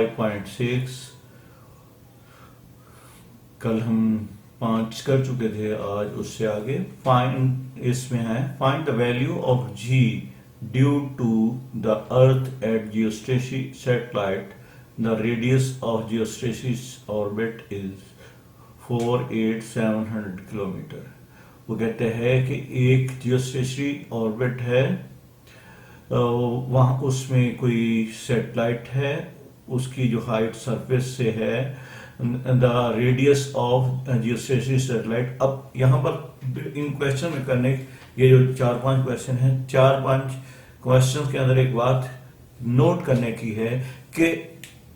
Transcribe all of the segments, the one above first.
5.6, कल हम 5 कर चुके थे, आज उससे आगे फाइंड, इसमें है find the value of G due to the earth at geostationary satellite, the radius of geostationary orbit is 48700 kilometre. वो कहते हैं कि एक जियोस्टेशनरी ऑर्बिट है, वहाँ उसमें कोई सैटेलाइट है, उसकी जो हाइट सरफेस से है, the radius of geostationary satellite. अब यहाँ पर इन क्वेश्चन में करने, ये जो 4-5 क्वेश्चन हैं, 4-5 क्वेश्चन के अंदर एक बात नोट करने की है कि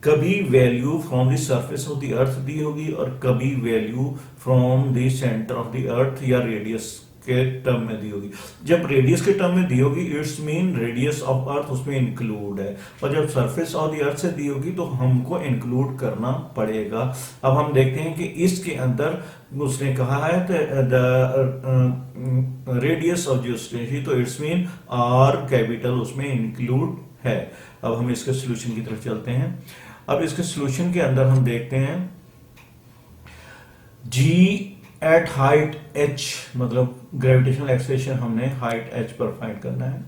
कभी value from the surface of the earth दी होगी और कभी value from the centre of the earth या रेडियस के टर्म में दी होगी। जब रेडियस के टर्म में दी होगी इट्स मीन रेडियस ऑफ अर्थ उसमें इंक्लूड है, और जब सरफेस ऑफ द अर्थ से दी होगी तो हमको इंक्लूड करना पड़ेगा। अब हम देखते हैं कि इसके अंदर उसने कहा है द रेडियस ऑफ जियोस्टेशनरी, तो इट्स मीन आर कैपिटल उसमें इंक्लूड है। अब हम इसके सोल्यूशन की तरफ चलते हैं। अब इसके सोल्यूशन के अंदर हम देखते हैं जी एट हाइट h, मतलब ग्रेविटेशनल एक्सेलरेशन हमने हाइट h पर फाइंड करना है।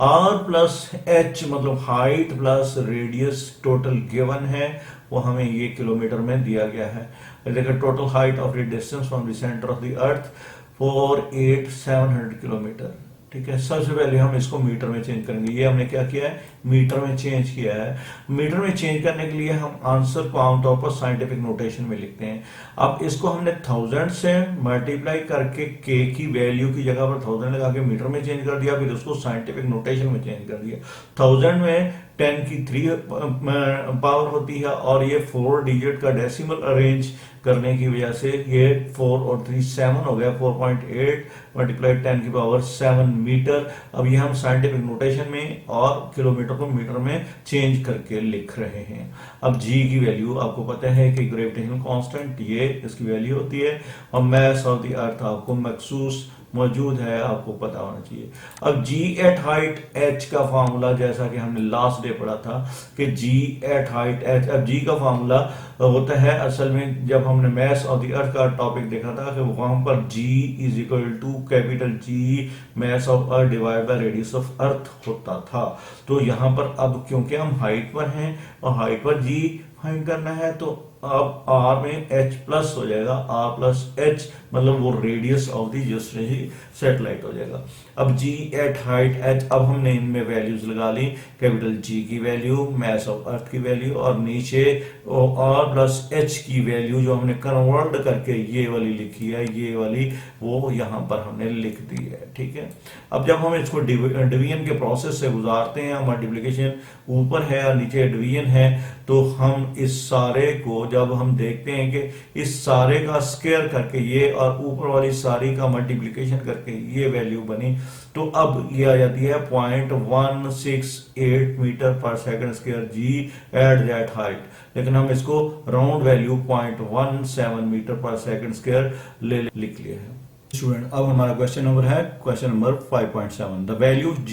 r प्लस h मतलब height plus radius total given है, वो हमें ये किलोमीटर में दिया गया है। देखिए total height of the distance from the centre of the earth 48700 kilometre. ठीक है, सबसे पहले हम इसको मीटर में चेंज करेंगे। ये हमने क्या किया है, मीटर में चेंज किया है। मीटर में चेंज करने के लिए हम आंसर को आमतौर पर साइंटिफिक नोटेशन में लिखते हैं। अब इसको हमने 1000 से मल्टीप्लाई करके के की वैल्यू की जगह पर 1000 लगा के मीटर में चेंज कर दिया, फिर उसको साइंटिफिक नोटेशन में चेंज कर दिया। 1000 में 10 की 3 पावर होती है और ये 4 डिजिट का डेसिमल अरेंज करने की वजह से ये 4 और 3 7 हो गया। 4.8 मल्टीप्लाई 10 की पावर 7 मीटर। अब ये हम साइंटिफिक नोटेशन में और किलोमीटर को मीटर में चेंज करके लिख रहे हैं। अब जी की वैल्यू आपको पता है कि ग्रेविटेशनल कांस्टेंट ये इसकी वैल्यू होती है, और मैस ऑफ द अर्थ आपको महसूस मौजूद है, आपको पता होना चाहिए। अब जी एट हाइट h का फार्मूला जैसा कि हमने लास्ट डे पढ़ा था कि जी एट हाइट h, अब जी का फार्मूला होता है असल में, जब हमने मैस ऑफ द अर्थ का टॉपिक देखा था कि वहां पर g is equal to capital G mass of earth divide by radius of earth होता था। तो यहां पर अब क्योंकि हम हाइट पर हैं और हाइट पर g फाइंड करना है, तो अब r में h प्लस हो जाएगा, r प्लस h मतलब वो radius of the geostationary satellite हो जाएगा। अब g एट हाइट h, अब हमने इनमें वैल्यूज लगा ली, कैपिटल G की वैल्यू, मैस ऑफ अर्थ की वैल्यू, और नीचे r प्लस h की वैल्यू जो हमने कन्वर्ट करके ये वाली लिखी है, ये वाली वो यहाँ पर हमने लिख दी है। ठीक है, अब जब हम इसको डिवीजन के प्रोसेस से गुजारते हैं, मल्टीप्लिकेशन ऊपर है और नीचे डिवीजन है, तो हम इस सारे को जब हम देखते हैं कि इस सारे का स्क्वायर करके ये और ऊपर वाली सारी का मल्टीप्लिकेशन करके ये वैल्यू बनी, तो अब ये आ जाती है 0.168 metre per second square G at that height. लेकिन हम इसको round value 0.17 metre per second square लिख लिया है। स्टूडेंट, अब हमारा क्वेश्चन नंबर है question number 5.7। The value of g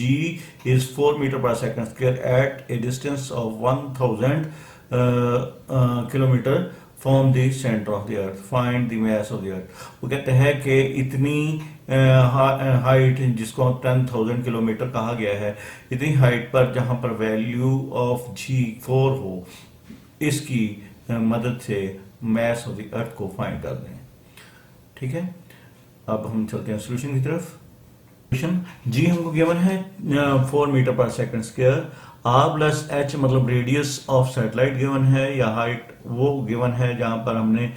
is 4 metre per second square at a distance of 1000 kilometre from the centre of the earth, find the mass of the earth. वो कहते हैं कि इतनी height जिसको 10,000 kilometre कहा गया है, इतनी हाइट पर जहां पर वैल्यू ऑफ जी 4 हो, इसकी मदद से मास ऑफ द अर्थ को फाइंड कर दें। ठीक है, अब हम चलते हैं सोल्यूशन की तरफ। जी हमको गिवन है 4 metre per second square, R plus H मतलब रेडियस ऑफ सैटेलाइट गिवन है या हाइट वो गिवन है, जहां पर हमने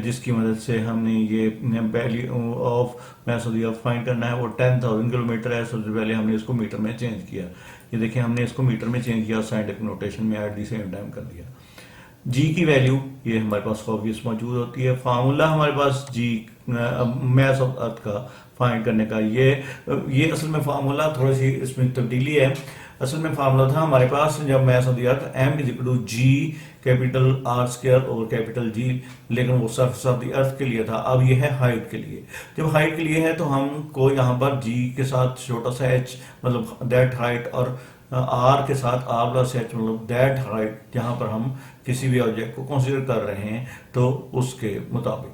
जिसकी मदद से हमने ये value of mass of the earth find करना है, वो 10,000 किलोमीटर है। सबसे पहले हमने इसको मीटर में चेंज किया, ये देखिए हमने इसको मीटर में चेंज किया और साइंटिफिक नोटेशन में एट द सेम टाइम कर दिया। जी की वैल्यू ये हमारे पास ऑब्वियस मौजूद होती है। फार्मूला हमारे पास जी मास ऑफ अर्थ का फाइंड करने का, ये असल में फार्मूला थोड़ी सी इसमें तब्दीली है। असल में फार्मूला था हमारे पास जब mass of the earth m is equal to G capital R square और कैपिटल G, लेकिन वो सरफेस ऑफ द अर्थ के लिए था। अब ये है हाइट के लिए। जब हाइट के लिए है तो हमको यहाँ पर G के साथ छोटा सा h मतलब दैट हाइट और आर के साथ आर प्लस एच मतलब दैट हाइट, जहां पर हम किसी भी ऑब्जेक्ट को कंसीडर कर रहे हैं तो उसके मुताबिक।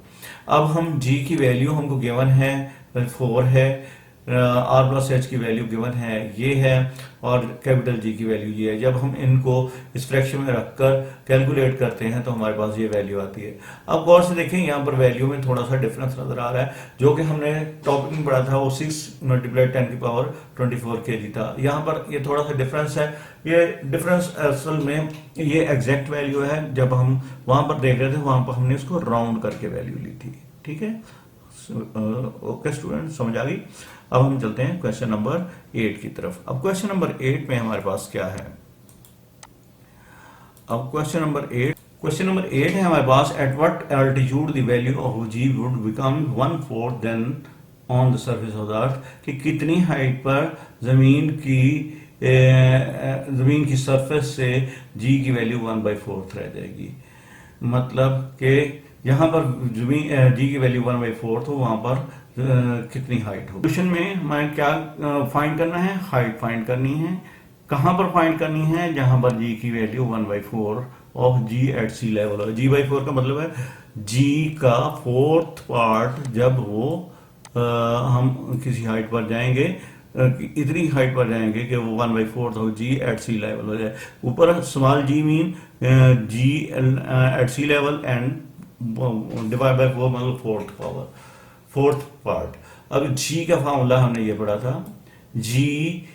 अब हम जी की वैल्यू हमको गिवन है 4 है, आर प्लस एच की वैल्यू गिवन है ये है, और कैपिटल जी की वैल्यू ये है। जब हम इनको इस फ्रैक्शन में रखकर कैलकुलेट करते हैं तो हमारे पास ये वैल्यू आती है। अब गौर से देखें, यहाँ पर वैल्यू में थोड़ा सा डिफरेंस नजर आ रहा है। जो कि हमने टॉपिक में पढ़ा था वो 6 × 10⁻24 kg था। यहाँ पर ये थोड़ा सा डिफरेंस है। ये डिफरेंस असल में ये एग्जैक्ट वैल्यू है। जब हम वहां पर देख रहे थे वहां पर हमने इसको राउंड करके वैल्यू ली थी। ठीक है, ओके स्टूडेंट, समझ आ गई। अब हम चलते हैं क्वेश्चन नंबर 8 की तरफ। अब क्वेश्चन नंबर 8 में हमारे पास क्या है? अब क्वेश्चन नंबर 8 है हमारे पास, at what altitude the value of G would become 1/4 then on the surface of the earth, कि कितनी हाइट पर जमीन की सरफेस से जी की वैल्यू 1/4 रह जाएगी। मतलब कि यहां पर जी की वैल्यू 1/4 तो वहां पर कितनी हाइट होगी। क्वेश्चन में हमें क्या फाइंड करना है? हाइट फाइंड करनी है। कहां पर फाइंड करनी है? जहां पर जी की value 1/4 of G at sea level है। G/4 का मतलब है जी का 4th पार्ट जब वो हम किसी हाइट पर जाएंगे, इतनी हाइट पर जाएंगे कि वो 1/4 हो जी एट सी लेवल हो जाए। ऊपर small G mean G at sea level and divide by 4 मतलब 4th पार्ट। अब जी का फॉर्मूला हमने ये पढ़ा था, G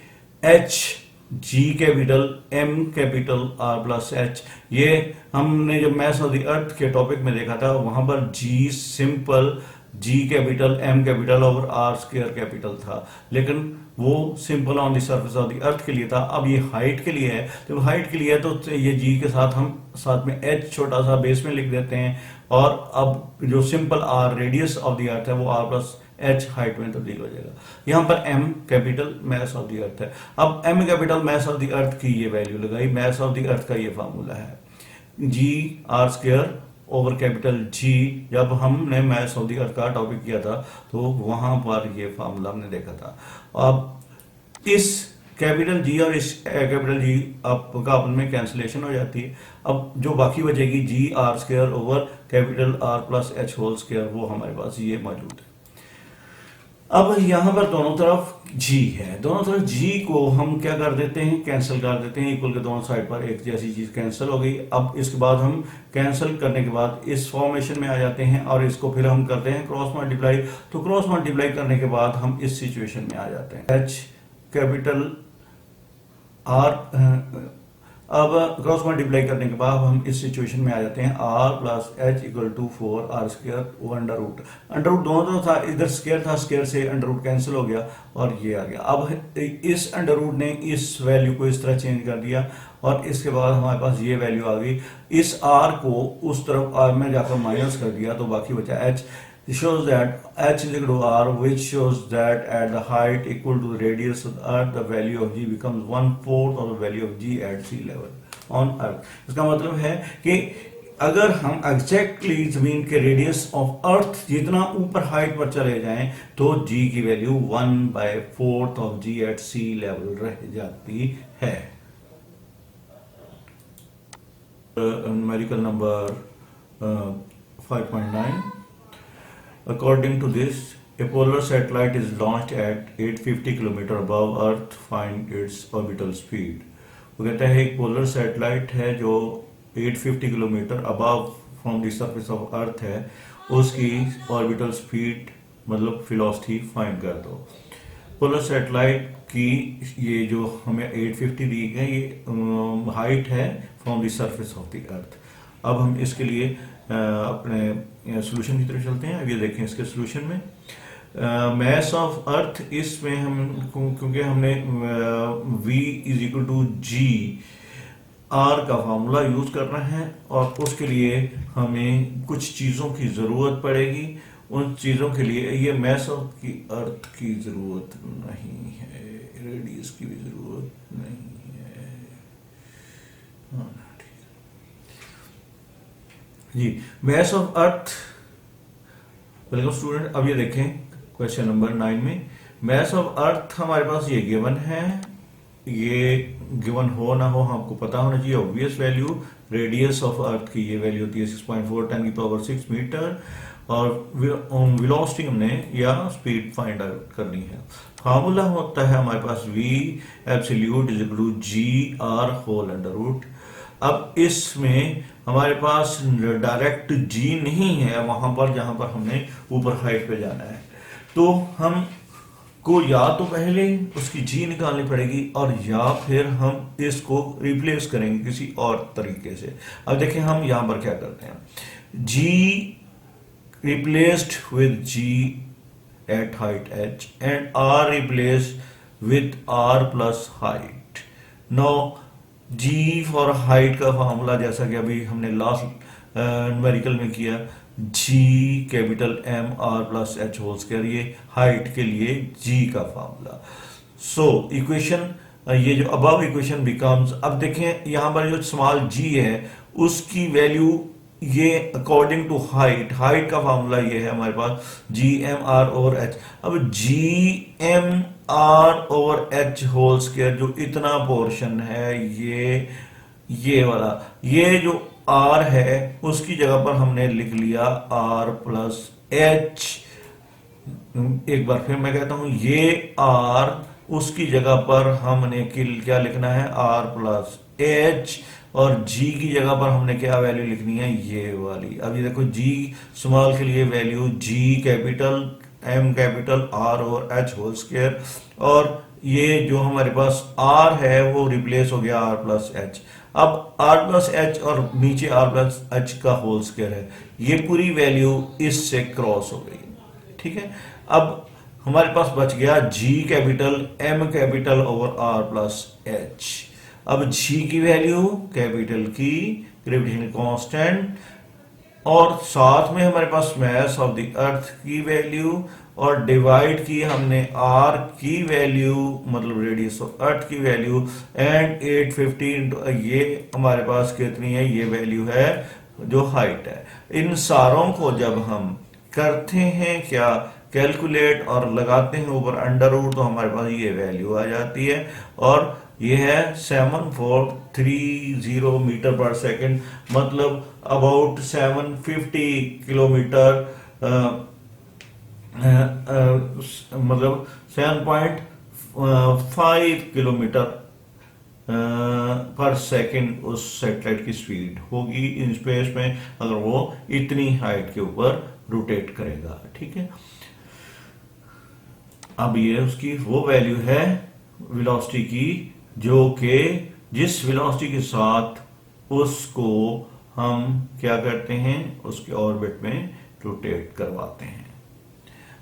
H G capital M capital R plus H. ये हमने जब मैथ्स ऑफ द अर्थ के टॉपिक में देखा था वहां पर जी सिंपल जी कैपिटल एम कैपिटल और आर स्क्वायर कैपिटल था, लेकिन वो simple on the surface of the अर्थ के लिए था। अब ये हाइट के लिए है, तो हाइट के लिए है तो ये जी के साथ हम साथ में एच छोटा सा बेस में लिख देते हैं, और अब जो simple R radius of the earth है वो आर प्लस एच हाइट में तब्दील हो जाएगा। यहां पर M capital mass of the earth है। अब M capital mass of the earth की ये वैल्यू लगाई, मैस ऑफ द अर्थ का ये फार्मूला है G R square over capital G. जब हमने मैथ्स ऑफ द अर्थ का टॉपिक किया था तो वहां पर ये फार्मूला हमने देखा था। अब इस कैपिटल जी और इस कैपिटल जी आपका अपन में कैंसिलेशन हो जाती है। अब जो बाकी बचेगी G R square over capital R plus H whole square, वो हमारे पास ये मौजूद है। अब यहां पर दोनों तरफ जी है, दोनों तरफ जी को हम क्या कर देते हैं? कैंसिल कर देते हैं। इक्वल के दोनों साइड पर एक जैसी चीज कैंसिल हो गई। अब इसके बाद हम कैंसिल करने के बाद इस फॉर्मेशन में आ जाते हैं और इसको फिर हम करते हैं क्रॉस मल्टीप्लाई। तो क्रॉस मल्टीप्लाई करने के बाद हम इस सिचुएशन में आ जाते हैं, एच कैपिटल आर। अब क्रॉस मल्टीप्लाई करने के बाद हम इस सिचुएशन में आ जाते हैं, R plus H equal to 4 R square under root. Under root दोनों तरफ था, इधर स्क्वायर था, स्क्वायर से अंडर रूट कैंसिल हो गया और ये आ गया। अब इस अंडर रूट ने इस वैल्यू को इस तरह चेंज कर दिया और इसके बाद हमारे पास ये वैल्यू आ गई। इस आर को उस तरफ आर में जाकर माइनस कर दिया तो बाकी बचा H. shows that h is equal to r, which shows that at the height equal to the radius of the earth the value of g becomes 1/4 of the value of g at sea level on earth। इसका मतलब है कि अगर हम exactly जमीन के radius of अर्थ जितना ऊपर हाइट पर चले जाएं तो g की value 1/4 of g at sea level रह जाती है। Numerical number 5.9। According to this, a polar satellite is launched at 850 km above Earth. Find its orbital speed। वो कहता है एक पोलर सैटेलाइट है जो 850 kilometre above from the surface of earth है, उसकी ऑर्बिटल स्पीड मतलब वेलोसिटी फाइंड कर दो। पोलर सैटेलाइट की ये जो हमें 850 दी गई ये हाइट है from the surface of the अर्थ। अब हम इसके लिए अपने सॉल्यूशन की तरफ चलते हैं। अब ये देखें इसके सॉल्यूशन में मैस ऑफ अर्थ, इसमें हम क्योंकि हमने v is equal to G R का फार्मूला यूज करना है और उसके लिए हमें कुछ चीजों की जरूरत पड़ेगी। उन चीजों के लिए ये मैस ऑफ की अर्थ की जरूरत नहीं है, रेडियस की भी जरूरत नहीं है। G, mass of earth. Welcome student. अब ये देखें क्वेश्चन नंबर 9 में मैस ऑफ अर्थ हमारे पास ये गिवन है, ये गिवन हो ना हो हमको पता होना चाहिए ऑब्वियस वैल्यू। रेडियस ऑफ अर्थ की ये वैल्यू होती है 6.4 10 की पावर 6 मीटर, और वेलोसिटी हमने या स्पीड फाइंड आउट करनी है। फार्मूला होता है हमारे पास v absolute is equal to G R whole under root. अब इसमें हमारे पास डायरेक्ट g नहीं है वहां पर जहां पर हमने ऊपर हाइट पे जाना है, तो हम को या तो पहले उसकी जी निकालनी पड़ेगी और या फिर हम इसको रिप्लेस करेंगे किसी और तरीके से। अब देखें हम यहां पर क्या करते हैं, जी replaced with g at height h and r replaced with r plus height. Now g for height का फार्मूला जैसा कि अभी हमने लास्ट न्यूमेरिकल में किया, g capital m r plus h whole square, ये हाइट के लिए g का फार्मूला। सो इक्वेशन ये जो अबव इक्वेशन बिकम्स, अब देखें यहां पर जो स्मॉल g है उसकी वैल्यू ये अकॉर्डिंग टू हाइट, हाइट का फार्मूला ये है हमारे पास G M R over H. अब G M R over H whole square जो इतना पोर्शन है ये वाला, ये जो आर है उसकी जगह पर हमने लिख लिया आर प्लस एच। एक बार फिर मैं कहता हूं, ये आर उसकी जगह पर हमने क्या लिखना है आर प्लस एच, और g की जगह पर हमने क्या वैल्यू लिखनी है ये वाली। अब ये देखो g स्मॉल के लिए value g capital m capital r और h होल स्क्वायर, और ये जो हमारे पास r है वो रिप्लेस हो गया r प्लस h। अब r प्लस h और नीचे r प्लस h का होल स्क्वायर है, ये पूरी वैल्यू इससे क्रॉस हो गई। ठीक है, अब हमारे पास बच गया g capital m capital over r plus h। अब g की वैल्यू कैपिटल की ग्रेविटेशनल कांस्टेंट, और साथ में हमारे पास मास ऑफ द अर्थ की वैल्यू, और डिवाइड की हमने r की वैल्यू मतलब रेडियस ऑफ अर्थ की वैल्यू, एंड 850 ये हमारे पास कितनी है, ये वैल्यू है जो हाइट है। इन सारों को जब हम करते हैं क्या कैलकुलेट और लगाते हैं ऊपर अंडर रूट, तो हमारे पास ये वैल्यू आ जाती है, और ये है 7430 मीटर पर सेकंड, मतलब अबाउट 750 किलोमीटर, मतलब 7.5 किलोमीटर पर सेकंड उस सैटेलाइट की स्पीड होगी इन स्पेस में, अगर वो इतनी हाइट के ऊपर रोटेट करेगा। ठीक है, अब ये उसकी वो वैल्यू है वेलोसिटी की, जो कि जिस वेलोसिटी के साथ उसको हम क्या करते हैं, उसके ऑर्बिट में रोटेट करवाते हैं।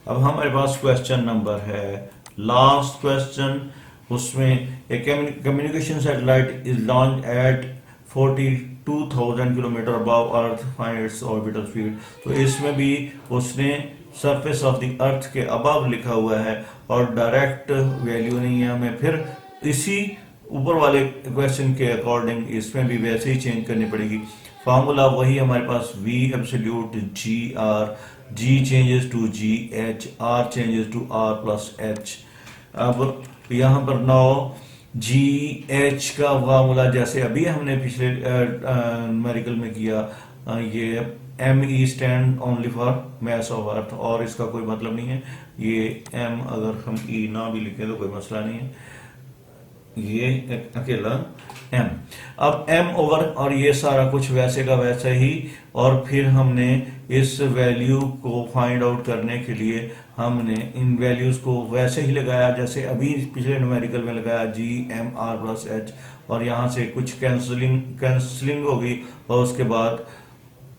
अब हमारे पास क्वेश्चन नंबर है लास्ट क्वेश्चन, उसमें एक communication satellite is launch eight 42,000 kilometre above earth, find its orbital speed. तो इसमें भी उसने सरफेस ऑफ द अर्थ के अबव लिखा हुआ है और डायरेक्ट वैल्यू नहीं है, हमें फिर इसी ऊपर वाले क्वेश्चन के अकॉर्डिंग इसमें भी वैसे ही चेंज करनी पड़ेगी। फार्मूला वही हमारे पास v absolute g r, g changes to g h, r changes to r plus h। अब यहाँ पर नाउ g h का फार्मूला जैसे अभी हमने पिछले न्यूमेरिकल में किया, ये m e stand only for mass of earth, और इसका कोई मतलब नहीं है। ये m अगर हम e ना भी लिखें तो कोई मसला नहीं है, ये अकेला m। अब m ओवर, और ये सारा कुछ वैसे का वैसा ही, और फिर हमने इस वैल्यू को फाइंड आउट करने के लिए हमने इन वैल्यूज को वैसे ही लगाया जैसे अभी पिछले न्यूमेरिकल में लगाया g m r plus h, और यहाँ से कुछ कैंसलिंग हो गई, और उसके बाद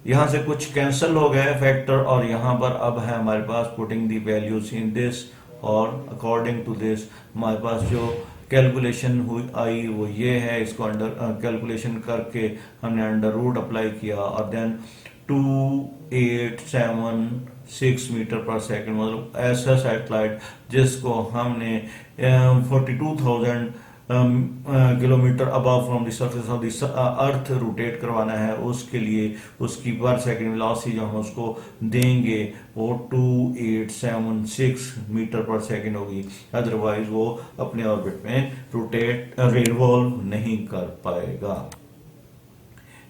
यहाँ से कुछ कैंसिल हो गए फैक्टर, और यहाँ पर अब है हमारे पास putting the values in this, और अकॉर्डिंग टू दिस हमारे पास जो कैलकुलेशन हुई आई वो ये है। इसको अंडर कैलकुलेशन करके हमने अंडर रूट अप्लाई किया, और देन 2876 मीटर पर सेकंड, मतलब ऐसा सैटेलाइट जिसको हमने 42,000 kilometre above from the surface of the earth rotate करवाना है, उसके लिए उसकी पर सेकंड वेलोसिटी जो हम उसको देंगे वो 2876 मीटर पर सेकंड होगी, अदरवाइज वो अपने ऑर्बिट में रोटेट रिवॉल्व नहीं कर पाएगा।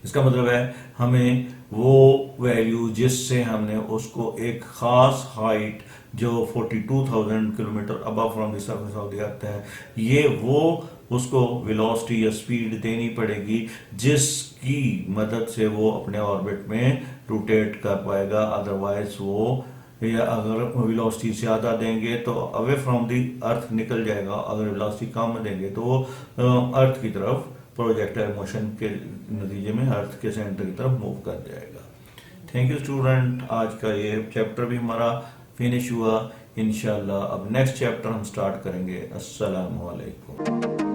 इसका मतलब है हमें वो वैल्यू जिससे हमने उसको एक खास हाइट जो 42,000 kilometre above from the surface of the earth है, ये वो उसको वेलोसिटी या स्पीड देनी पड़ेगी जिसकी मदद से वो अपने ऑर्बिट में रोटेट कर पाएगा, अदरवाइज वो, या अगर वेलोसिटी ज़्यादा देंगे तो अवे फ्रॉम द अर्थ निकल जाएगा, अगर वेलोसिटी कम देंगे तो वो अर्थ की तरफ प्रोजेक्टाइल मोशन के नतीजे में अर्थ के सेंटर की तरफ मूव कर जाएगा। थैंक यू स्टूडेंट, आज का ये चैप्टर भी हमारा फिनिश हुआ। इंशाल्लाह अब नेक्स्ट चैप्टर हम स्टार्ट करेंगे। अस्सलाम वालेकुम।